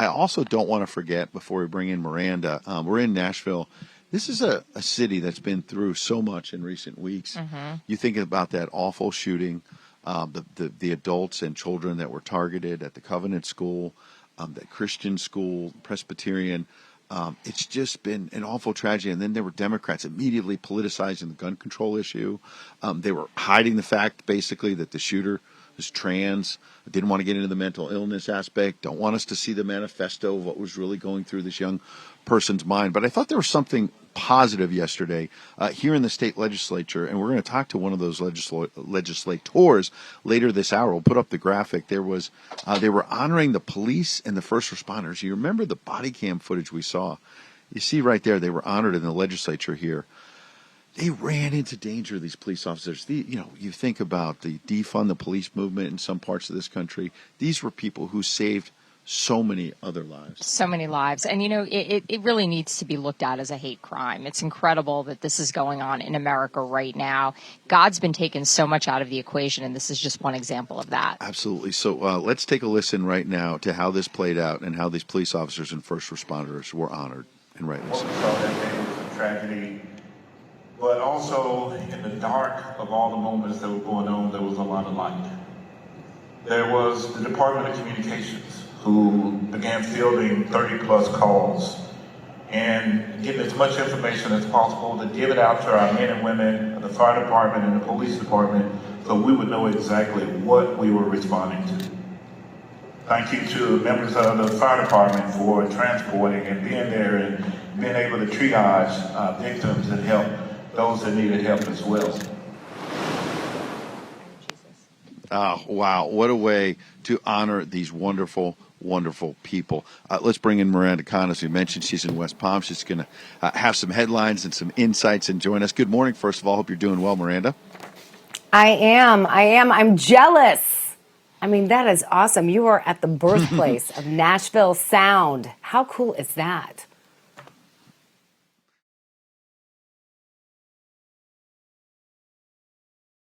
I also don't want to forget, before we bring in Miranda, we're in Nashville. This is a city that's been through so much in recent weeks. You think about that awful shooting, the adults and children that were targeted at the Covenant School, that Christian school, Presbyterian. It's just been an awful tragedy. And then there were Democrats immediately politicizing the gun control issue. They were hiding the fact, basically, that the shooter was trans, didn't want to get into the mental illness aspect, don't want us to see the manifesto of what was really going through this young person's mind. But I thought there was something positive yesterday here in the state legislature, and we're going to talk to one of those legislators later this hour. We'll put up the graphic. They were honoring the police and the first responders. You remember the body cam footage we saw? You see right there, they were honored in the legislature here. They ran into danger, these police officers. You think about the defund the police movement in some parts of this country. These were people who saved so many other lives. So many lives. And, it really needs to be looked at as a hate crime. It's incredible that this is going on in America right now. God's been taken so much out of the equation, and this is just one example of that. Absolutely. So let's take a listen right now to how this played out and how these police officers and first responders were honored. And right listen. We saw that day was a tragedy. But also, in the dark of all the moments that were going on, there was a lot of light. There was the Department of Communications, who began fielding 30-plus calls and getting as much information as possible to give it out to our men and women, the fire department and the police department, so we would know exactly what we were responding to. Thank you to members of the fire department for transporting and being there and being able to triage victims and help those that needed help as well. Oh, wow. What a way to honor these wonderful, wonderful people. Let's bring in Miranda Khan. As we mentioned, she's in West Palm. She's going to have some headlines and some insights and join us. Good morning, first of all. Hope you're doing well, Miranda. I am. I'm jealous. I mean, that is awesome. You are at the birthplace of Nashville sound. How cool is that?